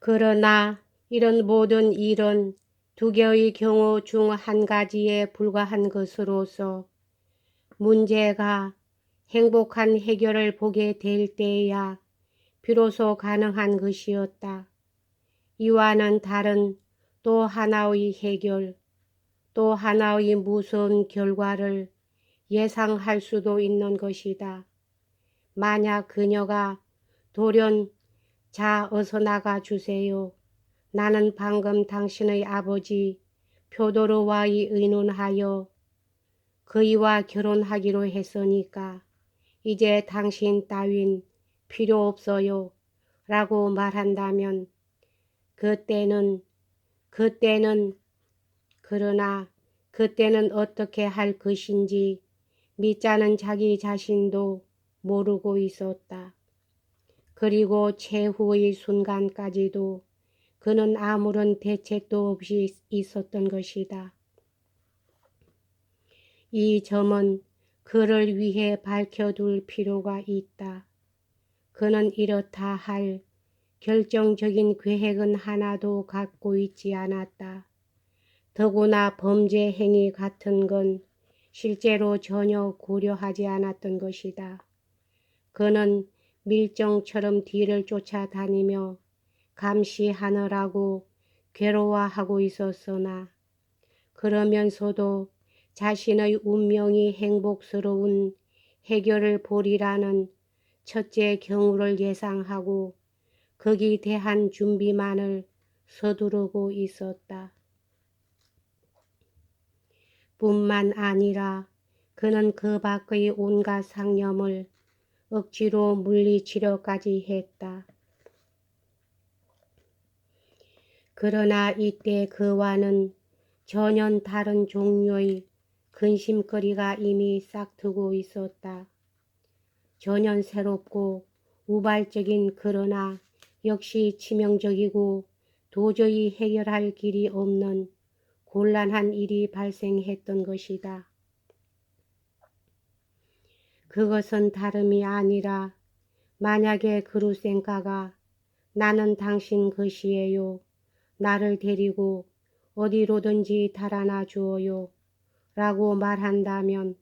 그러나 이런 모든 일은 두 개의 경우 중 한 가지에 불과한 것으로서 문제가 행복한 해결을 보게 될 때야 비로소 가능한 것이었다. 이와는 다른 또 하나의 해결, 또 하나의 무서운 결과를 예상할 수도 있는 것이다. 만약 그녀가 돌연 자 어서 나가 주세요. 나는 방금 당신의 아버지 표도르와의 의논하여 그이와 결혼하기로 했으니까 이제 당신 따윈 필요 없어요. 라고 말한다면 그때는 그러나 그때는 어떻게 할 것인지 미자는 자기 자신도 모르고 있었다. 그리고 최후의 순간까지도 그는 아무런 대책도 없이 있었던 것이다. 이 점은 그를 위해 밝혀둘 필요가 있다. 그는 이렇다 할 결정적인 계획은 하나도 갖고 있지 않았다. 더구나 범죄 행위 같은 건 실제로 전혀 고려하지 않았던 것이다. 그는 밀정처럼 뒤를 쫓아다니며 감시하느라고 괴로워하고 있었으나 그러면서도 자신의 운명이 행복스러운 해결을 보리라는 첫째 경우를 예상하고 거기 대한 준비만을 서두르고 있었다. 뿐만 아니라 그는 그 밖의 온갖 상념을 억지로 물리치려까지 했다. 그러나 이때 그와는 전혀 다른 종류의 근심거리가 이미 싹트고 있었다. 전혀 새롭고 우발적인 그러나 역시 치명적이고 도저히 해결할 길이 없는 곤란한 일이 발생했던 것이다. 그것은 다름이 아니라 만약에 그루센카가 나는 당신 것이에요. 나를 데리고 어디로든지 달아나 주어요. 라고 말한다면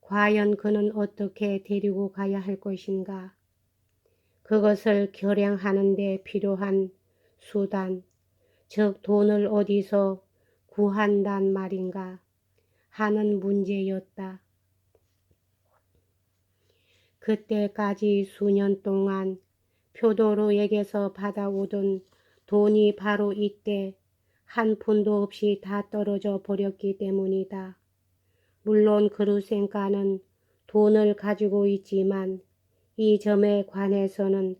과연 그는 어떻게 데리고 가야 할 것인가? 그것을 결행하는 데 필요한 수단, 즉 돈을 어디서 구한단 말인가 하는 문제였다. 그때까지 수년 동안 표도르에게서 받아오던 돈이 바로 이때 한 푼도 없이 다 떨어져 버렸기 때문이다. 물론 그루센카는 돈을 가지고 있지만 이 점에 관해서는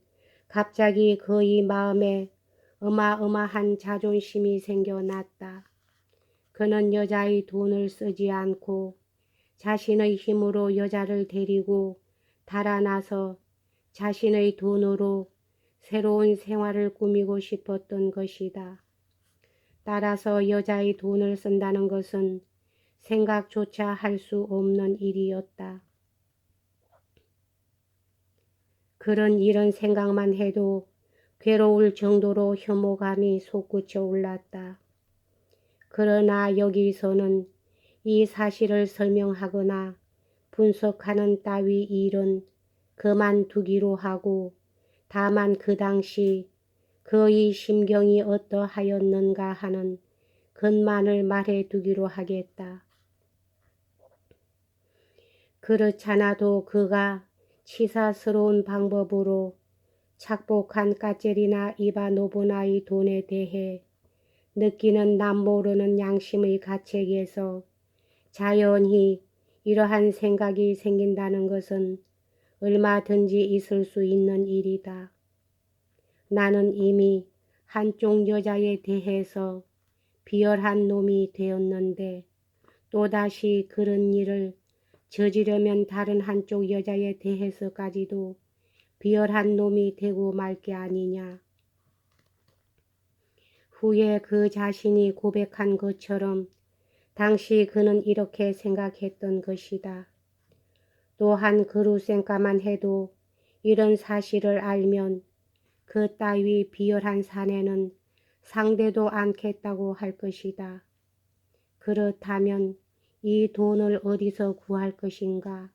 갑자기 그의 마음에 어마어마한 자존심이 생겨났다. 그는 여자의 돈을 쓰지 않고 자신의 힘으로 여자를 데리고 달아나서 자신의 돈으로 새로운 생활을 꾸미고 싶었던 것이다. 따라서 여자의 돈을 쓴다는 것은 생각조차 할 수 없는 일이었다. 그런 이런 생각만 해도 괴로울 정도로 혐오감이 솟구쳐 올랐다. 그러나 여기서는 이 사실을 설명하거나 분석하는 따위 일은 그만두기로 하고 다만 그 당시 그의 심경이 어떠하였는가 하는 것만을 말해두기로 하겠다. 그렇잖아도 그가 치사스러운 방법으로 착복한 까체리나 이바노브나의 돈에 대해 느끼는 남모르는 양심의 가책에서 자연히 이러한 생각이 생긴다는 것은 얼마든지 있을 수 있는 일이다. 나는 이미 한쪽 여자에 대해서 비열한 놈이 되었는데 또다시 그런 일을 저지르면 다른 한쪽 여자에 대해서까지도 비열한 놈이 되고 말 게 아니냐. 후에 그 자신이 고백한 것처럼 당시 그는 이렇게 생각했던 것이다. 또한 그루센카만 해도 이런 사실을 알면 그 따위 비열한 사내는 상대도 않겠다고 할 것이다. 그렇다면 이 돈을 어디서 구할 것인가?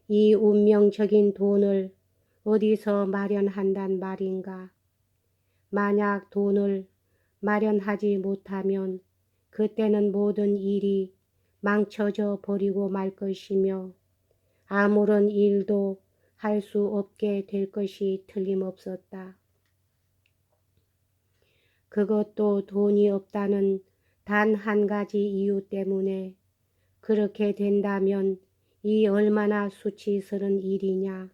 이 운명적인 돈을 어디서 마련한단 말인가? 만약 돈을 마련하지 못하면 그때는 모든 일이 망쳐져 버리고 말 것이며 아무런 일도 할 수 없게 될 것이 틀림없었다. 그것도 돈이 없다는 단 한 가지 이유 때문에. 그렇게 된다면 이 얼마나 수치스러운 일이냐.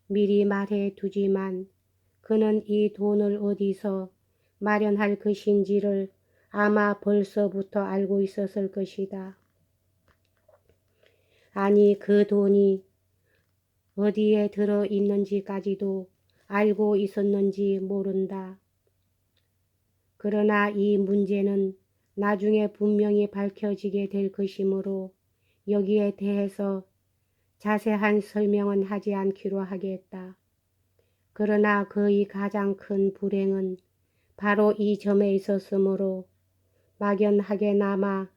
미리 말해 두지만 그는 이 돈을 어디서 마련할 것인지를 아마 벌써부터 알고 있었을 것이다. 아니, 그 돈이 어디에 들어 있는지까지도 알고 있었는지 모른다. 그러나 이 문제는 나중에 분명히 밝혀지게 될 것이므로 여기에 대해서 자세한 설명은 하지 않기로 하겠다. 그러나 그의 가장 큰 불행은 바로 이 점에 있었으므로 막연하게나마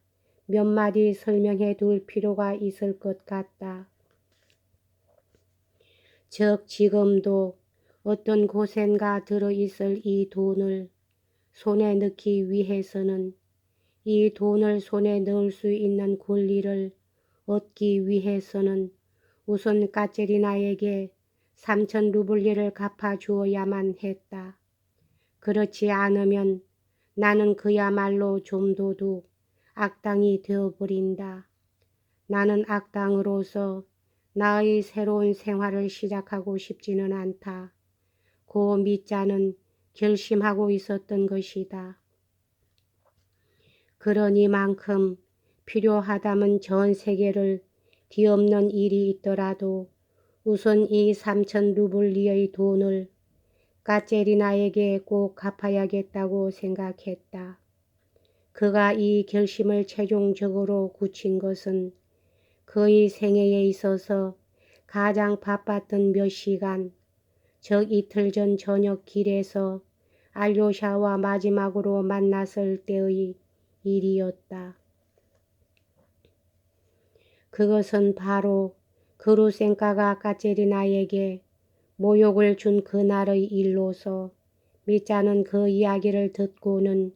몇 마디 설명해 둘 필요가 있을 것 같다. 즉 지금도 어떤 곳엔가 들어있을 이 돈을 손에 넣기 위해서는 이 돈을 손에 넣을 수 있는 권리를 얻기 위해서는 우선 까체리나에게 3천 루블리를 갚아주어야만 했다. 그렇지 않으면 나는 그야말로 좀도둑, 악당이 되어버린다. 나는 악당으로서 나의 새로운 생활을 시작하고 싶지는 않다. 고 미자는 결심하고 있었던 것이다. 그러니만큼 필요하다면 전 세계를 뒤엎는 일이 있더라도 우선 이 3천 루블리의 돈을 까체리나에게 꼭 갚아야겠다고 생각했다. 그가 이 결심을 최종적으로 굳힌 것은 그의 생애에 있어서 가장 바빴던 몇 시간, 즉 이틀 전 저녁 길에서 알료샤와 마지막으로 만났을 때의 일이었다. 그것은 바로 그루센카가 까체리나에게 모욕을 준 그날의 일로서 미자는 그 이야기를 듣고는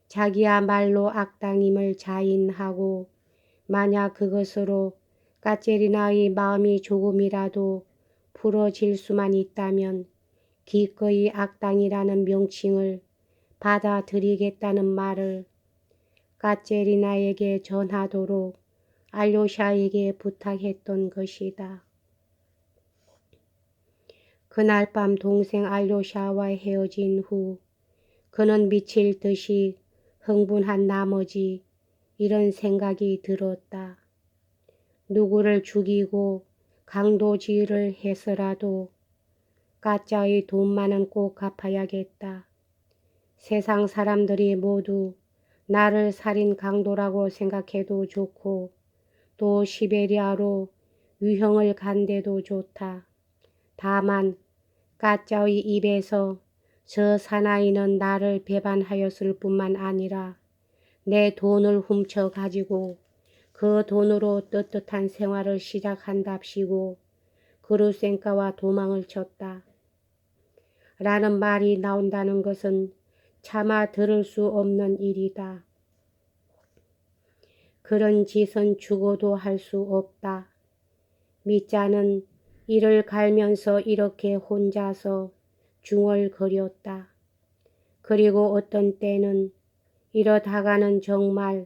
자기야말로 악당임을 자인하고 만약 그것으로 까체리나의 마음이 조금이라도 풀어질 수만 있다면 기꺼이 악당이라는 명칭을 받아들이겠다는 말을 까체리나에게 전하도록 알료샤에게 부탁했던 것이다. 그날 밤 동생 알료샤와 헤어진 후 그는 미칠 듯이 흥분한 나머지 이런 생각이 들었다. 누구를 죽이고 강도질을 해서라도 가짜의 돈만은 꼭 갚아야겠다. 세상 사람들이 모두 나를 살인 강도라고 생각해도 좋고 또 시베리아로 유형을 간데도 좋다. 다만 가짜의 입에서 저 사나이는 나를 배반하였을 뿐만 아니라 내 돈을 훔쳐 가지고 그 돈으로 떳떳한 생활을 시작한답시고 그루센카와 도망을 쳤다. 라는 말이 나온다는 것은 차마 들을 수 없는 일이다. 그런 짓은 죽어도 할 수 없다. 미자는 이를 갈면서 이렇게 혼자서 중얼거렸다. 그리고 어떤 때는 이러다가는 정말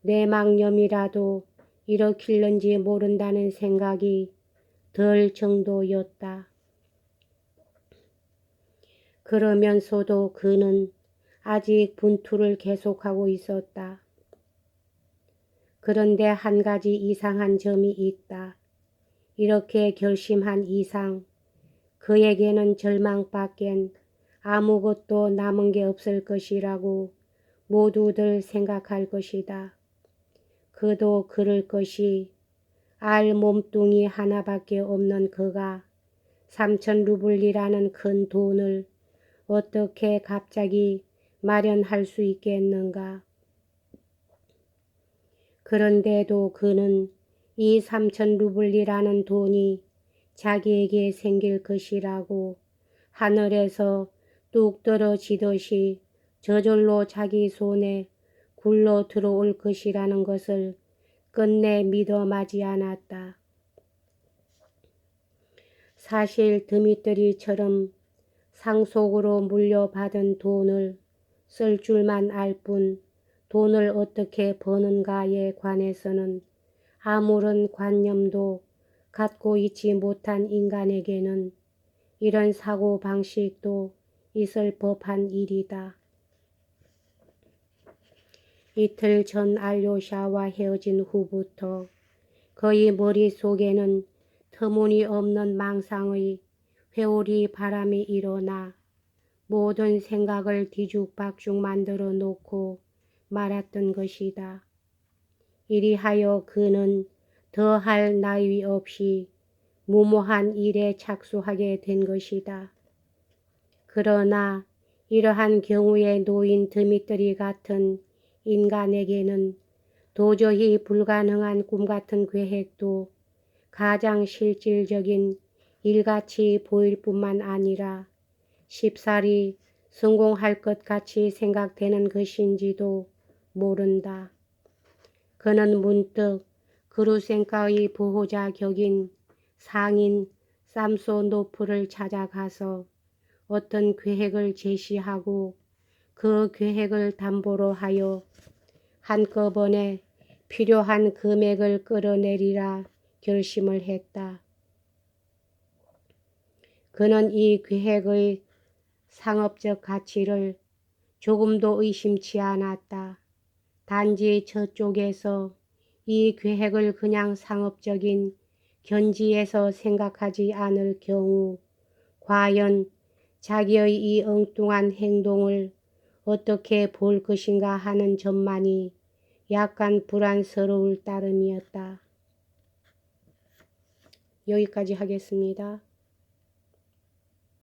뇌망염이라도 일으킬는지 모른다는 생각이 들 정도였다. 그러면서도 그는 아직 분투를 계속하고 있었다. 그런데 한 가지 이상한 점이 있다. 이렇게 결심한 이상 그에게는 절망밖엔 아무것도 남은 게 없을 것이라고 모두들 생각할 것이다. 그도 그럴 것이 알 몸뚱이 하나밖에 없는 그가 3천 루블이라는 큰 돈을 어떻게 갑자기 마련할 수 있겠는가. 그런데도 그는 이 3천 루블이라는 돈이 자기에게 생길 것이라고 하늘에서 뚝 떨어지듯이 저절로 자기 손에 굴러 들어올 것이라는 것을 끝내 믿어 마지 않았다. 사실 드미트리처럼 상속으로 물려받은 돈을 쓸 줄만 알 뿐 돈을 어떻게 버는가에 관해서는 아무런 관념도 갖고 있지 못한 인간에게는 이런 사고 방식도 있을 법한 일이다. 이틀 전 알료샤와 헤어진 후부터 그의 머릿속에는 터무니없는 망상의 회오리 바람이 일어나 모든 생각을 뒤죽박죽 만들어 놓고 말았던 것이다. 이리하여 그는 더할 나위 없이 무모한 일에 착수하게 된 것이다. 그러나 이러한 경우에 놓인 드미트리 같은 인간에게는 도저히 불가능한 꿈같은 계획도 가장 실질적인 일같이 보일 뿐만 아니라 쉽사리 성공할 것 같이 생각되는 것인지도 모른다. 그는 문득 그루센카의 보호자 격인 상인 삼소노프를 찾아가서 어떤 계획을 제시하고 그 계획을 담보로 하여 한꺼번에 필요한 금액을 끌어내리라 결심을 했다. 그는 이 계획의 상업적 가치를 조금도 의심치 않았다. 단지 저쪽에서 이 계획을 그냥 상업적인 견지에서 생각하지 않을 경우 과연 자기의 이 엉뚱한 행동을 어떻게 볼 것인가 하는 점만이 약간 불안스러울 따름이었다. 여기까지 하겠습니다.